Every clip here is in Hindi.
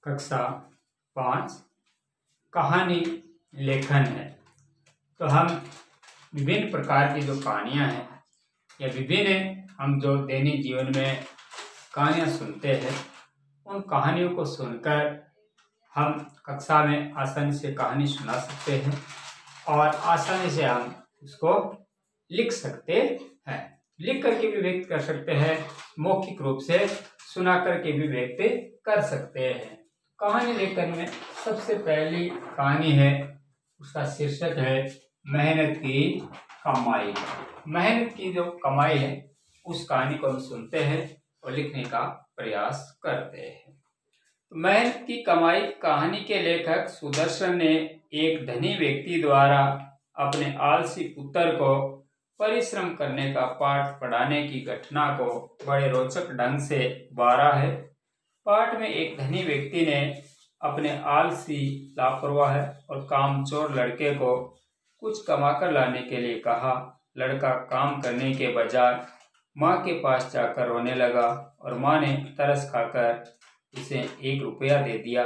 कक्षा 5 कहानी लेखन है। तो हम विभिन्न प्रकार की जो कहानियाँ हैं या विभिन्न हम जो दैनिक जीवन में कहानियाँ सुनते हैं, उन कहानियों को सुनकर हम कक्षा में आसानी से कहानी सुना सकते हैं और आसानी से हम उसको लिख सकते हैं। लिख करके भी व्यक्त कर सकते हैं, मौखिक रूप से सुना करके भी व्यक्त कर सकते हैं। कहानी लेखन में सबसे पहली कहानी है, उसका शीर्षक है मेहनत की कमाई। मेहनत की जो कमाई है उस कहानी को हम सुनते हैं और लिखने का प्रयास करते हैं। तो मेहनत की कमाई कहानी के लेखक सुदर्शन ने एक धनी व्यक्ति द्वारा अपने आलसी पुत्र को परिश्रम करने का पाठ पढ़ाने की घटना को बड़े रोचक ढंग से उभारा है। पाठ में एक धनी व्यक्ति ने अपने आलसी, लापरवाह और कामचोर लड़के को कुछ कमाकर लाने के लिए कहा। लड़का काम करने के बजाय माँ के पास जाकर रोने लगा और माँ ने तरस खाकर उसे 1 रुपया दे दिया।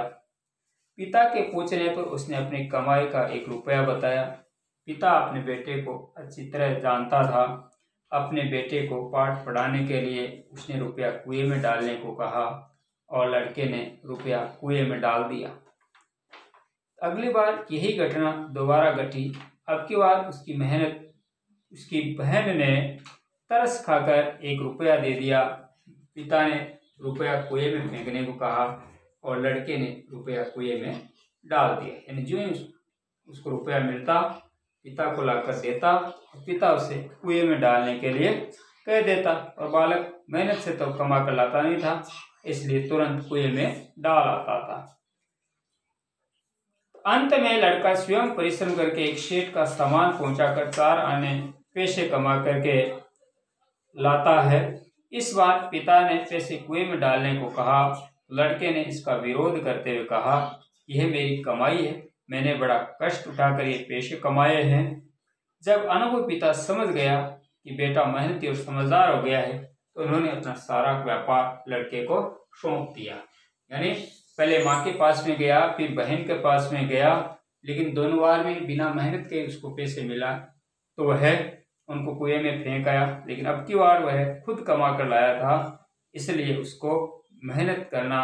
पिता के पूछने पर उसने अपनी कमाई का 1 रुपया बताया। पिता अपने बेटे को अच्छी तरह जानता था। अपने बेटे को पाठ पढ़ाने के लिए उसने रुपया कुएं में डालने को कहा और लड़के ने रुपया कुएं में डाल दिया। अगली बार यही घटना दोबारा घटी। अब की बार उसकी बहन ने तरस खाकर 1 रुपया दे दिया। पिता ने रुपया कुएं में फेंकने को कहा और लड़के ने रुपया कुएं में डाल दिया। यानी जो ही उसको रुपया मिलता पिता को लाकर देता और पिता उसे कुएं में डालने के लिए कह देता और बालक मेहनत से तो कमा कर लाता नहीं था, इसलिए तुरंत कुएं में डाल आता था। अंत में लड़का स्वयं परिश्रम करके एक सेठ का सामान पहुंचाकर 4 आने पैसे कमा करके लाता है। इस बार पिता ने पैसे कुएं में डालने को कहा। लड़के ने इसका विरोध करते हुए कहा, यह मेरी कमाई है, मैंने बड़ा कष्ट उठाकर ये पैसे कमाए हैं। जब अनुभवी पिता समझ गया कि बेटा मेहनती और समझदार हो गया है, तो उन्होंने अपना सारा व्यापार लड़के को सौंप दिया। यानी पहले माँ के पास में गया, फिर बहन के पास में गया, लेकिन दोनों बार में बिना मेहनत के उसको पैसे मिला तो वह उनको कुएं में फेंक आया। लेकिन अब की बार वह खुद कमा कर लाया था, इसलिए उसको मेहनत करना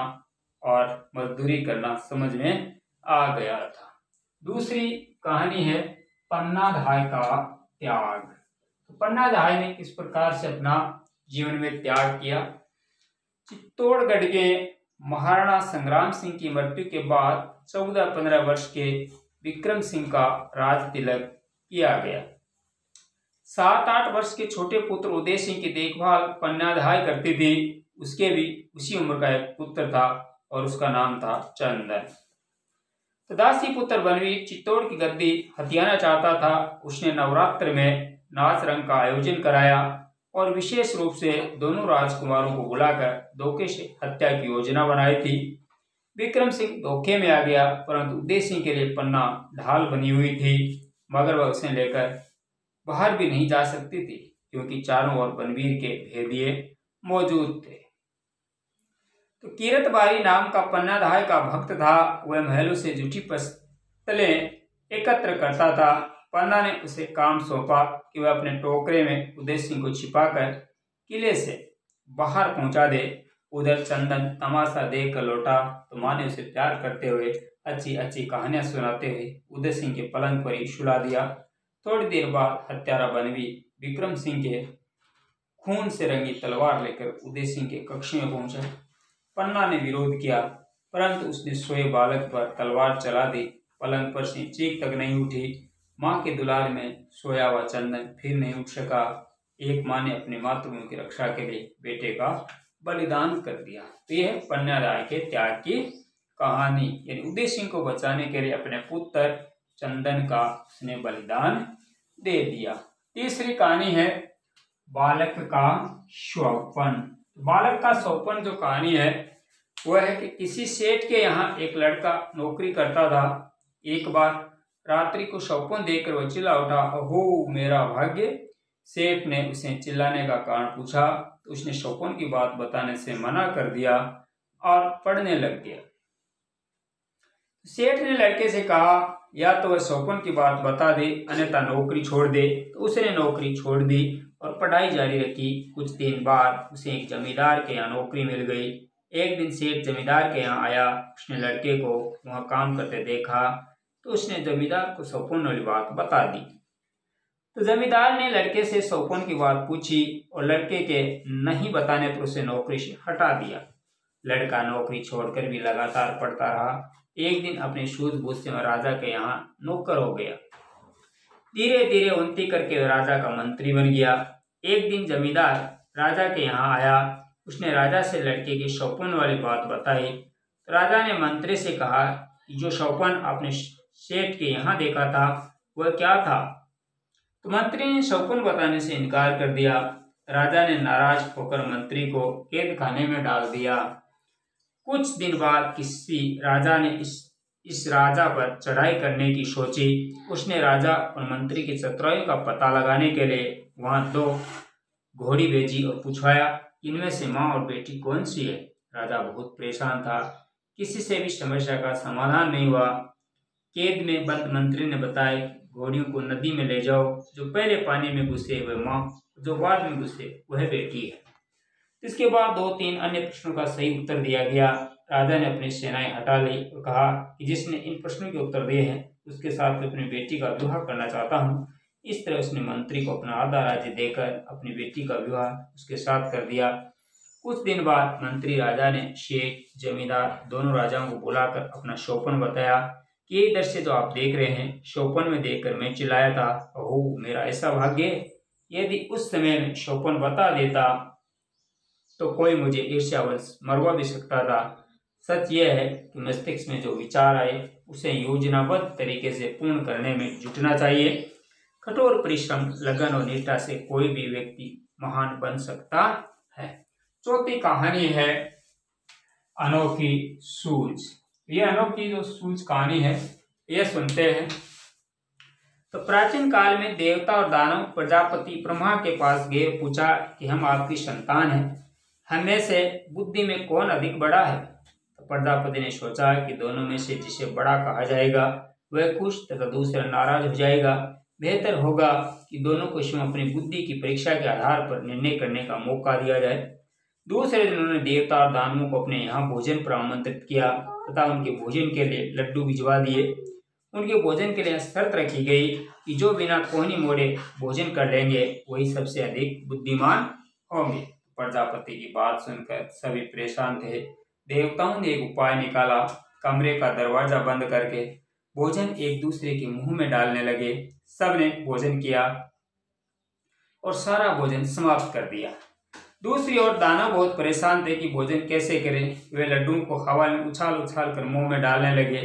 और मजदूरी करना समझ में आ गया था। दूसरी कहानी है पन्नाधाय का त्याग। तो पन्नाधाय ने किस प्रकार से अपना जीवन में त्याग किया। चित्तौड़गढ़ के महाराणा संग्राम सिंह की मृत्यु के बाद 14-15 वर्ष के विक्रम सिंह का राज तिलक किया गया। 7-8 वर्ष के छोटे पुत्र उदय सिंह की देखभाल पन्नाधाय करती थी। उसके भी उसी उम्र का एक पुत्र था और उसका नाम था चंदन। तदासी पुत्र बनवीर चित्तौड़ की गद्दी हथियाना चाहता था। उसने नवरात्र में नाच रंग का आयोजन कराया और विशेष रूप से दोनों राजकुमारों को बुलाकर धोखे से हत्या की योजना बनाई थी। विक्रम सिंह धोखे में आ गया, परंतु उदय सिंह के लिए पन्ना ढाल बनी हुई थी, मगर वह उसे लेकर बाहर भी नहीं जा सकती थी क्योंकि चारों ओर बनवीर के भेदिए मौजूद थे। तो कीरतबारी नाम का पन्नाधाय का भक्त था। वह महलों से जूठी पस्तलें एकत्र करता था। पन्ना ने उसे काम सौंपा कि वह अपने टोकरे में उदय सिंह को छिपाकर किले से बाहर पहुंचा दे। उधर चंदन तमाशा देख कर लौटा तो माँ ने उसे प्यार करते हुए अच्छी अच्छी कहानियां सुनाते हुए उदय सिंह के पलंग पर ही सुला दिया। थोड़ी देर बाद हत्यारा बनवीर विक्रम सिंह के खून से रंगी तलवार लेकर उदय सिंह के कक्ष में पहुंचा। पन्ना ने विरोध किया, परंतु उसने सोए बालक पर तलवार चला दी। पलंग पर से चीख तक नहीं उठी। माँ के दुलार में सोया हुआ चंदन फिर नहीं उठ सका। एक माँ ने अपने मातृभूमि की रक्षा के लिए बेटे का बलिदान कर दिया। तो यह पन्नाधाय के त्याग की कहानी, यानी उदय सिंह को बचाने के लिए अपने पुत्र चंदन का उसने बलिदान दे दिया। तीसरी कहानी है बालक का स्वप्न। बालक का स्वप्न जो कहानी है वह है कि किसी सेठ के यहाँ एक लड़का नौकरी करता था। एक बार रात्रि को स्वप्न देखकर वह चिल्ला उठा, ओहो मेरा भाग्य। सेठ ने उसे चिल्लाने का कारण पूछा तो उसने स्वप्न की बात बताने से मना कर दिया और पढ़ने लग गया। सेठ ने लड़के से कहा या तो वह सौपन की बात बता दे अन्यथा नौकरी छोड़ दे। तो उसने नौकरी छोड़ दी और पढ़ाई जारी रखी। कुछ दिन बाद उसे एक जमींदार के यहाँ नौकरी मिल गई। एक दिन सेठ जमींदार के यहाँ आया। उसने लड़के को वहाँ काम करते देखा तो उसने जमींदार को सौपन वाली बात बता दी। तो जमींदार ने लड़के से सौपन की बात पूछी और लड़के के नहीं बताने पर उसे नौकरी से हटा दिया। लड़का नौकरी छोड़कर भी लगातार पढ़ता रहा। एक दिन अपने सूझबूझ से वह राजा के यहाँ नौकर हो गया। धीरे धीरे उन्नति करके वह राजा का मंत्री बन गया। एक दिन जमींदार राजा के यहाँ आया। उसने राजा से लड़के की सौपन वाली बात बताई। तो राजा ने मंत्री से कहा कि जो सौपन आपने सेठ के यहाँ देखा था वह क्या था। तो मंत्री ने सौपन बताने से इनकार कर दिया। राजा ने नाराज होकर मंत्री को कैद खाने में डाल दिया। कुछ दिन बाद किसी राजा ने इस राजा पर चढ़ाई करने की सोची। उसने राजा और मंत्री की चतुराई का पता लगाने के लिए वहां 2 घोड़ी भेजी और पूछवाया इनमें से माँ और बेटी कौन सी है। राजा बहुत परेशान था। किसी से भी समस्या का समाधान नहीं हुआ। कैद में बंद मंत्री ने बताया घोड़ियों को नदी में ले जाओ। जो पहले पानी में घुसे वह माँ, जो बाद में घुसे वह बेटी है। इसके बाद 2-3 अन्य प्रश्नों का सही उत्तर दिया गया। राजा ने अपनी सेनाएं हटा ली और कहा कि जिसने इन प्रश्नों के उत्तर दिए हैं उसके साथ मैं अपनी बेटी का विवाह करना चाहता हूँ। इस तरह उसने मंत्री को अपना आधा राज्य देकर अपनी बेटी का विवाह उसके साथ कर दिया। कुछ दिन बाद मंत्री राजा ने शेख जमींदार दोनों राजाओं को बुलाकर अपना सौपन बताया कि ये दृश्य जो आप देख रहे हैं सौपन में देखकर मैं चिल्लाया था, ओह मेरा ऐसा भाग्य। यदि उस समय में सौपन बता देता तो कोई मुझे ईर्ष्यावश मरवा भी सकता था। सच यह है कि मस्तिष्क में जो विचार आए उसे योजनाबद्ध तरीके से पूर्ण करने में जुटना चाहिए। कठोर परिश्रम, लगन और निष्ठा से कोई भी व्यक्ति महान बन सकता है। चौथी कहानी है अनोखी सूझ। यह अनोखी जो सूझ कहानी है यह सुनते हैं। तो प्राचीन काल में देवता और दानव प्रजापति ब्रह्मा के पास गए, पूछा कि हम आपकी संतान हैं, हमें से बुद्धि में कौन अधिक बड़ा है। तो प्रजापति ने सोचा कि दोनों में से जिसे बड़ा कहा जाएगा वह खुश तथा दूसरा नाराज हो जाएगा। बेहतर होगा कि दोनों को स्वयं अपनी बुद्धि की परीक्षा के आधार पर निर्णय करने का मौका दिया जाए। दूसरे दिन उन्होंने देवता और दानवों को अपने यहाँ भोजन पर आमंत्रित किया तथा उनके भोजन के लिए लड्डू भिजवा दिए। उनके भोजन के लिए शर्त रखी गई कि जो बिना कोहनी मोड़े भोजन कर लेंगे वही सबसे अधिक बुद्धिमान होंगे। प्रजापति की बात सुनकर सभी परेशान थे। देवताओं ने एक उपाय निकाला। कमरे का दरवाजा बंद करके भोजन एक दूसरे के मुंह में डालने लगे। सबने भोजन किया और सारा भोजन समाप्त कर दिया। दूसरी ओर दानव बहुत परेशान थे कि भोजन कैसे करें। वे लड्डुओं को हवा में उछाल उछाल कर मुंह में डालने लगे।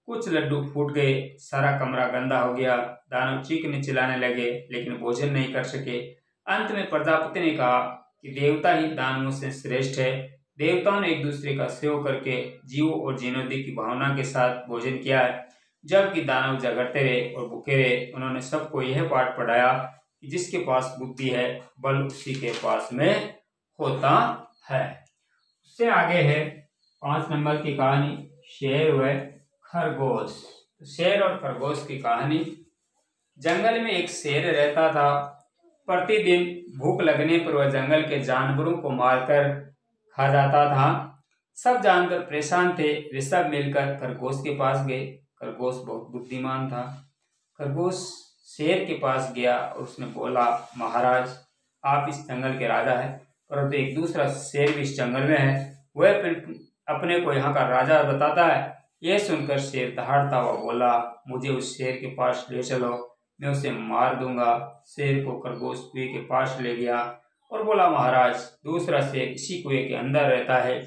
कुछ लड्डू फूट गए, सारा कमरा गंदा हो गया। दानव चीखने चिल्लाने लगे लेकिन भोजन नहीं कर सके। अंत में प्रजापति ने कहा कि देवता ही दानवों से श्रेष्ठ है। देवताओं ने एक दूसरे का सेवा करके जीवों और जीर्णोदय की भावना के साथ भोजन किया है, जबकि दानव झगड़ते रहे और भूखे रहे। उन्होंने सबको यह पाठ पढ़ाया कि जिसके पास बुद्धि है बल उसी के पास में होता है। उससे आगे है 5 नंबर की कहानी शेर व खरगोश। शेर और खरगोश की कहानी। जंगल में एक शेर रहता था। प्रतिदिन भूख लगने पर वह जंगल के जानवरों को मारकर खा जाता था। सब जानवर परेशान थे। वे सब मिलकर खरगोश के पास गए। खरगोश बहुत बुद्धिमान था। खरगोश शेर के पास गया और उसने बोला, महाराज आप इस जंगल के राजा हैं, परंतु एक दूसरा शेर भी इस जंगल में है, वह अपने को यहाँ का राजा बताता है। यह सुनकर शेर दहाड़ता हुआ बोला, मुझे उस शेर के पास ले चलो, मैं उसे मार दूंगा। शेर को खरगोश कुएं के पास ले गया और बोला, महाराज दूसरा शेर इसी कुएं के अंदर रहता है।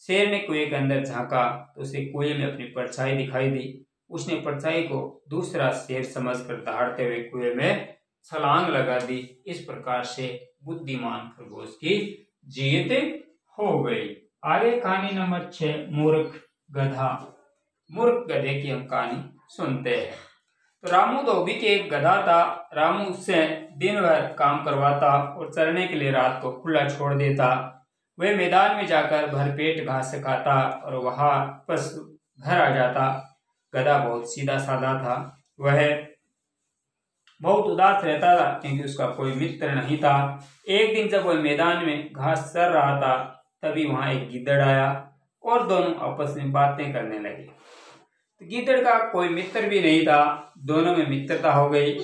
शेर ने कुएं के अंदर झांका तो उसे कुएं में अपनी परछाई दिखाई दी। उसने परछाई को दूसरा शेर समझकर दहाड़ते हुए कुएं में छलांग लगा दी। इस प्रकार से बुद्धिमान खरगोश की जीत हो गई। आगे कहानी नंबर 6 मूर्ख गधा। मूर्ख गधे की हम कहानी सुनते हैं। तो रामू धोबी के एक गधा था। रामू उससे दिन भर काम करवाता और चरने के लिए रात को खुला छोड़ देता। वह मैदान में जाकर भरपेट घास खाता और वहां वापस घर आ जाता। गधा बहुत सीधा साधा था। वह बहुत उदास रहता था क्योंकि उसका कोई मित्र नहीं था। एक दिन जब वह मैदान में घास चर रहा था तभी वहां एक गिद्दड़ आया और दोनों आपस में बातें करने लगे। तो गिद्दड़ का कोई मित्र भी नहीं था, दोनों में मित्रता हो गई।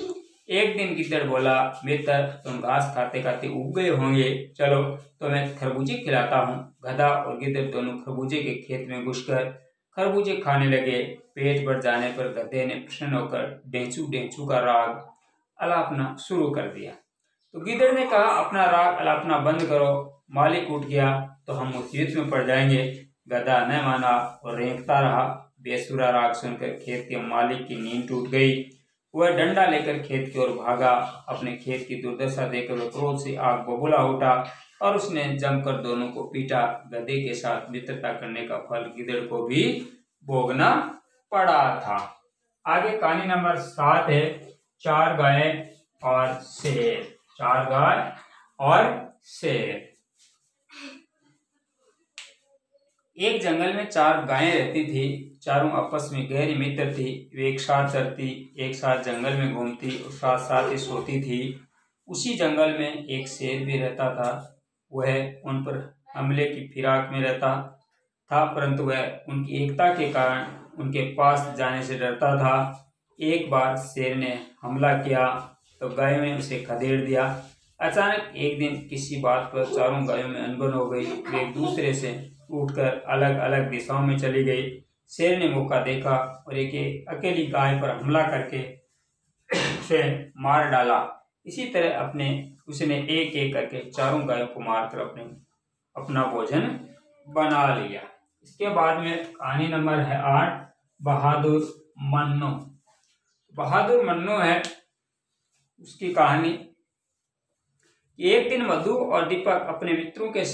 एक दिन गिद्दड़ बोला, मित्र तुम घास खाते खाते उग गए होंगे, चलो तो मैं खरबूजे खिलाता हूँ। गधा और गिद्दड़ दोनों खरबूजे के खेत में घुसकर खरबूजे खाने लगे। पेट भर जाने पर गधे ने प्रसन्न होकर डेंचू डेंचू का राग अलापना शुरू कर दिया। तो गिद्दड़ ने कहा, अपना राग अलापना बंद करो, मालिक उठ गया तो हम मुसीबत में पड़ जाएंगे। गधा न माना और रेंगता रहा। बेसुरा राग सुनकर खेत के मालिक की नींद टूट गई। वह डंडा लेकर खेत की ओर भागा। अपने खेत की दुर्दशा देखकर वह क्रोध से आग बबूला उठा और उसने जमकर दोनों को पीटा। गधे के साथ मित्रता करने का फल गिद्दड़ को भी भोगना पड़ा था। आगे कहानी नंबर 7 है, 4 गाय और शेर। 4 गाय और शेर। एक जंगल में 4 गायें रहती थी। चारों आपस में गहरी मित्र थी। वे एक साथ चरती, एक साथ जंगल में घूमती और साथ साथ ही सोती थी। उसी जंगल में एक शेर भी रहता था। वह उन पर हमले की फिराक में रहता था, परंतु वह उनकी एकता के कारण उनके पास जाने से डरता था। एक बार शेर ने हमला किया तो गायों ने उसे खदेड़ दिया। अचानक एक दिन किसी बात पर चारों गायों में अनबन हो गई। वे एक दूसरे से उठकर अलग अलग दिशाओं में चली गई। शेर ने मौका देखा और एक अकेली गाय पर हमला करके उसे मार डाला। इसी तरह उसने एक एक करके चारों गायों को मारकर अपना भोजन बना लिया। इसके बाद में कहानी नंबर है 8, बहादुर मन्नू। बहादुर मन्नू है उसकी कहानी। एक दिन मधु और दीपक अपने मित्रों के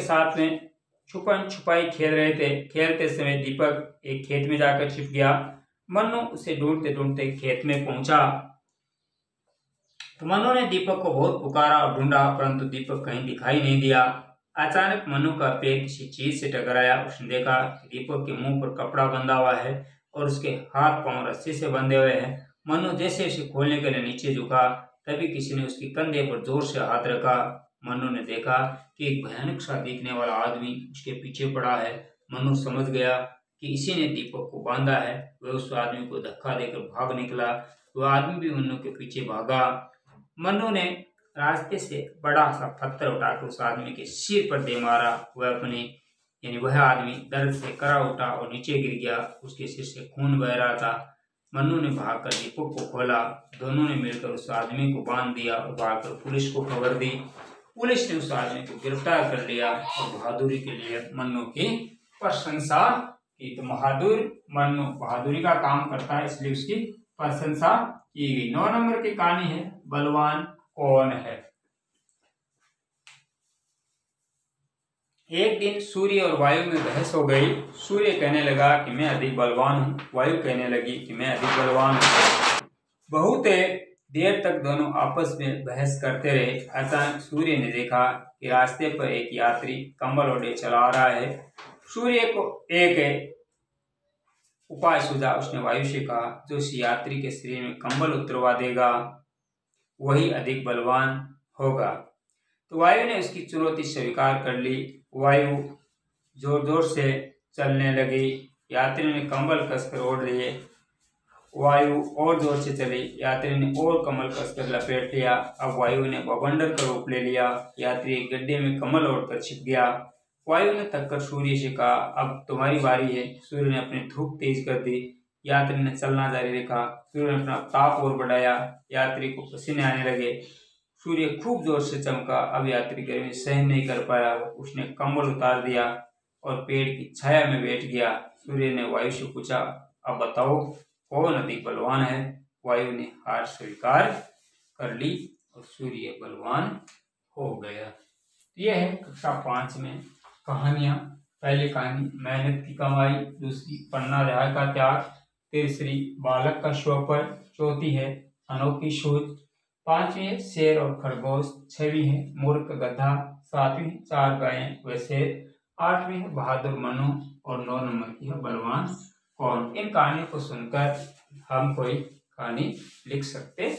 साथ में छुपन छुपाई खेल रहे थे। खेलते समय दीपक एक खेत में जाकर छिप गया। मन्नू उसे ढूंढते ढूंढते खेत में पहुंचा। तो मन्नू ने दीपक को बहुत पुकारा और ढूंढा, परंतु दीपक कहीं दिखाई नहीं दिया। अचानक मन्नू का पैर किसी चीज से टकराया। उसने देखा कि दीपक के मुंह पर कपड़ा बंधा हुआ है और उसके हाथ पांव रस्सी से बंधे हुए हैं। मन्नू जैसे उसे खोलने के लिए नीचे झुका, तभी किसी ने उसके कंधे पर जोर से हाथ रखा। मन्नू ने देखा कि एक भयानक सा दिखने वाला आदमी उसके पीछे पड़ा है। मन्नू समझ गया कि इसी ने दीपक को बांधा है। वह उस आदमी को धक्का देकर भाग निकला। वह आदमी भी मन्नू के पीछे भागा। मन्नू ने रास्ते से बड़ा सा पत्थर उठाकर उस आदमी के सिर पर दे मारा। वह आदमी दर्द से करा उठा और नीचे गिर गया। उसके सिर से खून बह रहा था। मन्नू ने भागकर दीपक को खोला। दोनों ने मिलकर उस आदमी को बांध दिया और भागकर पुलिस को खबर दी। पुलिस ने उस आदमी को गिरफ्तार कर लिया और बहादुरी के लिए मन्नू की प्रशंसा की। तो मन्नू बहादुरी का काम करता है, इसलिए उसकी प्रशंसा की गई। 9 नंबर की कहानी है, बलवान कौन है। एक दिन सूर्य और वायु में बहस हो गई। सूर्य कहने लगा कि मैं अधिक बलवान हूँ। वायु कहने लगी कि मैं अधिक बलवान हूँ। बहुत देर तक दोनों आपस में बहस करते रहे। अचानक सूर्य ने देखा कि रास्ते पर एक यात्री कंबल ओढ़े चला आ रहा है। सूर्य को एक उपाय सूझा। उसने वायु से कहा, जो इस यात्री के शरीर में कंबल उतरवा देगा वही अधिक बलवान होगा। तो वायु ने उसकी चुनौती स्वीकार कर ली। वायु जोर जोर से चलने लगी। यात्री ने कंबल कसकर ओढ़ लिए। वायु और जोर से चली। यात्री ने और कंबल कसकर लपेट लिया। अब वायु ने बवंडर का रूप ले लिया। यात्री एक गड्ढे में कंबल ओढ़कर छिप गया। वायु ने थककर सूर्य से कहा, अब तुम्हारी बारी है। सूर्य ने अपनी धूप तेज कर दी। यात्री ने चलना जारी रखा। सूर्य ने अपना ताप और बढ़ाया। यात्री को पसीने आने लगे। सूर्य खूब जोर से चमका। अब यात्री गर्मी सहन नहीं कर पाया। उसने कंबल उतार दिया और पेड़ की छाया में बैठ गया। सूर्य ने वायु से पूछा, अब बताओ कौन अधिक बलवान है। वायु ने हार स्वीकार कर ली और सूर्य बलवान हो गया। यह है कक्षा 5 में कहानियां। पहली कहानी मेहनत की कमाई, दूसरी पन्ना रिहाई का त्याग, तीसरी बालक का श्वपर, चौथी है अनोखी सूझ, 5वीं है शेर और खरगोश, 6वीं है मूर्ख गधा, 7वीं 4 गायें व शेर, 8वीं है बहादुर मनु और 9 नंबर की है बलवान कौन। इन कहानियों को सुनकर हम कोई कहानी लिख सकते